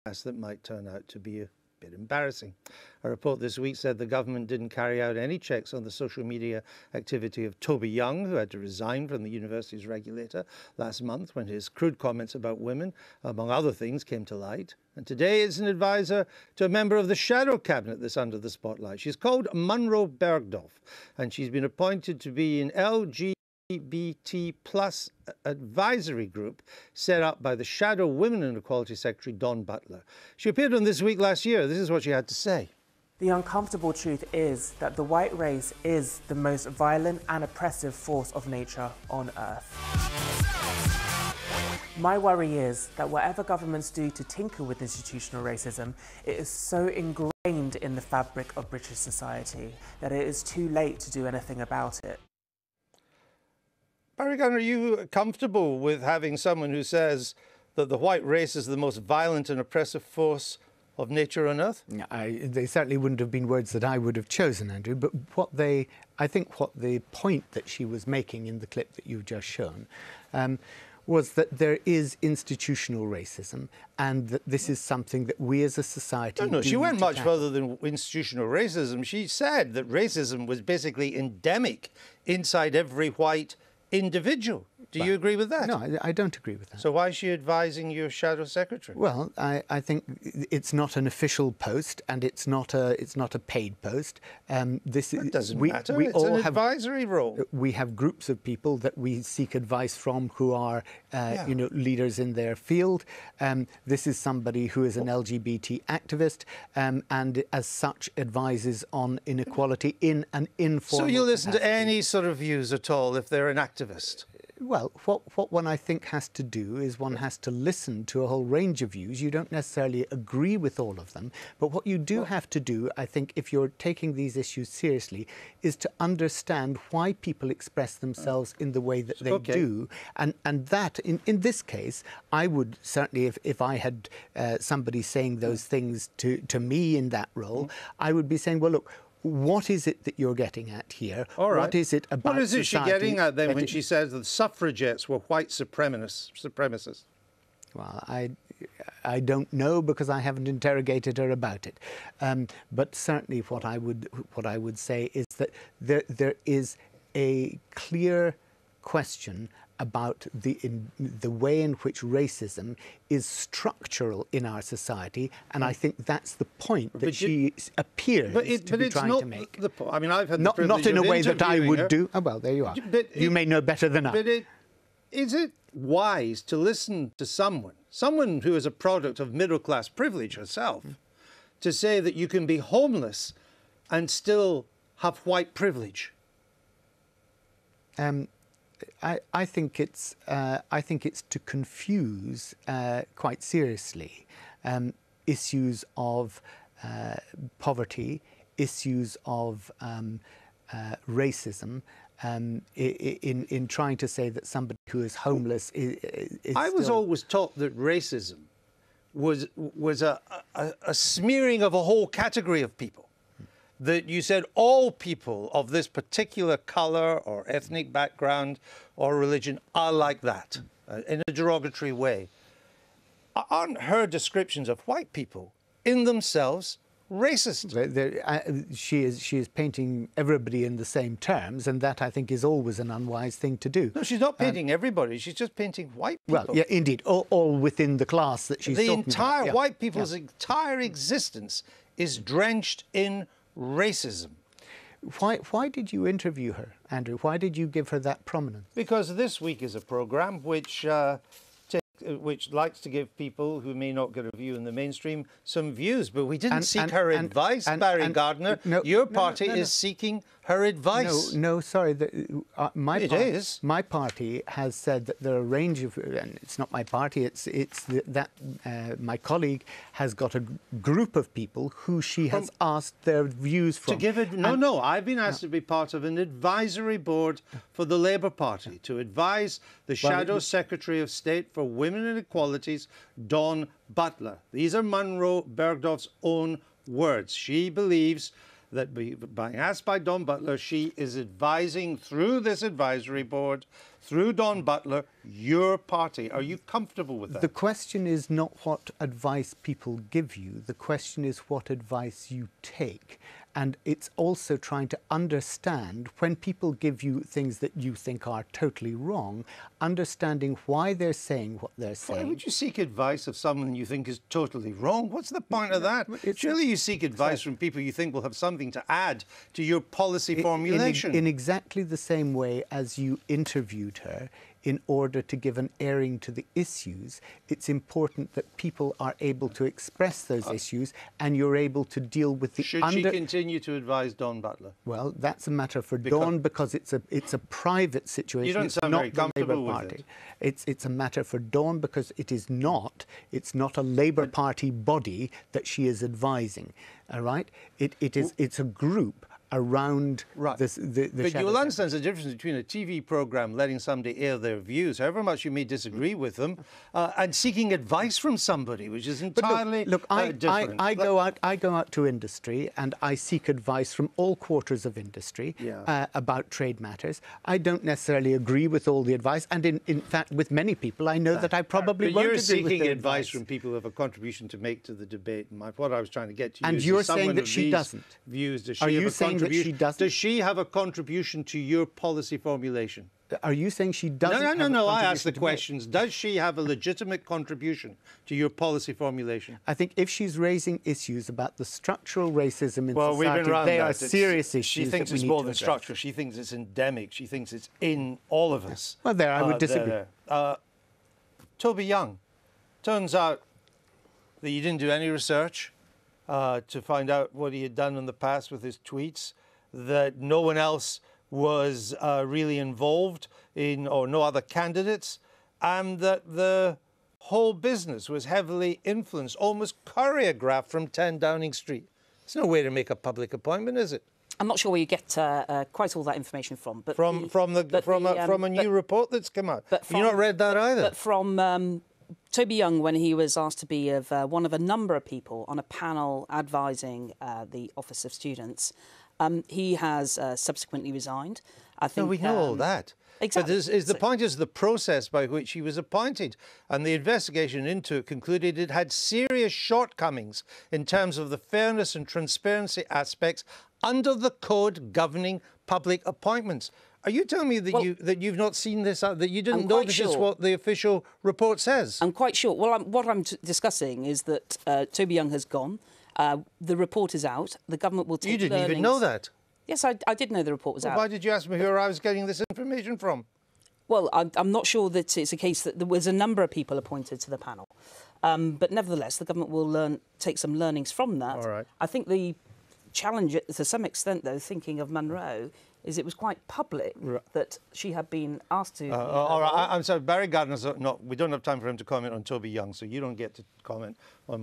that might turn out to be a bit embarrassing. A report this week said the government didn't carry out any checks on the social media activity of Toby Young, who had to resign from the university's regulator last month when his crude comments about women, among other things, came to light. And today is an advisor to a member of the shadow cabinet that's under the spotlight. She's called Munro Bergdorf, and she's been appointed to be an LGBT plus advisory group set up by the shadow Women and Equality Secretary, Dawn Butler. She appeared on This Week last year. This is what she had to say. The uncomfortable truth is that the white race is the most violent and oppressive force of nature on Earth. My worry is that whatever governments do to tinker with institutional racism, it is so ingrained in the fabric of British society that it is too late to do anything about it. Barry Gunn, are you comfortable with having someone who says that the white race is the most violent and oppressive force of nature on Earth? They certainly wouldn't have been words that I would have chosen, Andrew, but I think what the point that she was making in the clip that you've just shown was that there is institutional racism and that this is something that we as a society No, she went much further than institutional racism. She said that racism was basically endemic inside every white individual. Do you agree with that? No, I don't agree with that. So why is she advising your shadow secretary? Well, I think it's not an official post and it's not a paid post. It doesn't matter. It's an advisory role. We have groups of people that we seek advice from who are, leaders in their field. This is somebody who is an LGBT activist and as such advises on inequality in an informal So you listen capacity. to any sort of views at all if they're an activist? Well, what one I think has to do is one has to listen to a whole range of views. You don't necessarily agree with all of them, but what you do have to do, I think, if you're taking these issues seriously, is to understand why people express themselves in the way that they do. And that, in this case, I would certainly, if I had somebody saying those things to me in that role, I would be saying, well, look, what is it that you're getting at here? All right. What is it about What is it society she's getting at then when she says that suffragettes were white supremacists? Well, I don't know because I haven't interrogated her about it. But certainly what I would say is that there is a clear question about the way in which racism is structural in our society, and I think that's the point that she appears to be trying to make. I mean, I've had not in a way that I would do. Oh, well, there you are. You may know better than I. But is it wise to listen to someone who is a product of middle-class privilege herself, to say that you can be homeless and still have white privilege? I think it's to confuse quite seriously issues of poverty, issues of racism, in trying to say that somebody who is homeless is I was always taught that racism was a smearing of a whole category of people. That you said all people of this particular colour or ethnic background or religion are like that, in a derogatory way. Aren't her descriptions of white people in themselves racist? She is painting everybody in the same terms, and that I think is always an unwise thing to do. No, she's not painting everybody. She's just painting white people. Well, yeah, indeed, all within the class that she's talking about. White people's entire existence is drenched in racism. Why did you interview her, Andrew? Why did you give her that prominence? Because This Week is a programme which likes to give people who may not get a view in the mainstream some views. But we didn't seek her advice, Barry Gardner. Your party is seeking her advice. No, sorry. My party has said that there are a range of, and it's not my party, my colleague has got a group of people who she has asked their views from. To give it, I've been asked to be part of an advisory board for the Labour Party to advise the Shadow Secretary of State for Women and Equalities, Dawn Butler. These are Munro Bergdorf's own words. She believes that being asked by Dawn Butler, she is advising through this advisory board through Dawn Butler, your party. Are you comfortable with that? The question is not what advice people give you. The question is what advice you take. And it's also trying to understand when people give you things that you think are totally wrong, understanding why they're saying what they're saying. Why would you seek advice of someone you think is totally wrong? What's the point of that? Surely you seek advice from people you think will have something to add to your policy formulation. In exactly the same way as you interviewed her in order to give an airing to the issues, it's important that people are able to express those issues and you're able to deal with the Should she continue to advise Dawn Butler? Well, that's a matter for Dawn because it's a private situation. You don't it's sound not very the comfortable Labour with Party. it. It's a matter for Dawn because it's not a Labour Party body that she is advising. All right? It's a group around the But shadow you'll understand the difference between a TV programme letting somebody air their views, however much you may disagree with them, and seeking advice from somebody, which is entirely different. I go out to industry and I seek advice from all quarters of industry about trade matters. I don't necessarily agree with all the advice, and in fact, with many people, I know that I probably won't agree with You're their seeking advice from people who have a contribution to make to the debate. And what I was trying to get to you and is you're someone saying that of she these doesn't. Views, does Are she you have a saying that she doesn't? Does she have a contribution to your policy formulation? Are you saying she doesn't? No. I ask the questions. Does she have a legitimate contribution to your policy formulation? I think if she's raising issues about the structural racism in we've society, been around they that. are serious issues. She thinks that we it's need more to than address. structural. She thinks it's endemic. She thinks it's in all of us. Well, there I would disagree. Toby Young, turns out that you didn't do any research to find out what he had done in the past with his tweets, that no one else was really involved in, or no other candidates, and that the whole business was heavily influenced, almost choreographed from 10 Downing Street. There's no way to make a public appointment, is it? I'm not sure where you get quite all that information from, but From a new report that's come out. You've not read that either. But from Toby Young, when he was asked to be one of a number of people on a panel advising the Office of Students, he has subsequently resigned. I think. No, we know all that. Exactly. But the point is the process by which he was appointed, and the investigation into it concluded it had serious shortcomings in terms of the fairness and transparency aspects under the code governing public appointments. Are you telling me that you've not seen this, that you didn't know this is what the official report says? I'm quite sure. Well, what I'm discussing is that Toby Young has gone. The report is out. The government will take You didn't learnings. even know that? Yes, I did know the report was out. Why did you ask me who I was getting this information from? Well, I'm not sure that it's a case that there was a number of people appointed to the panel. But nevertheless, the government will take some learnings from that. All right. I think the challenge, to some extent, though, thinking of Munro, is it was quite public that she had been asked to... all right, I'm sorry, Barry Gardner's not... We don't have time for him to comment on Toby Young, so you don't get to comment on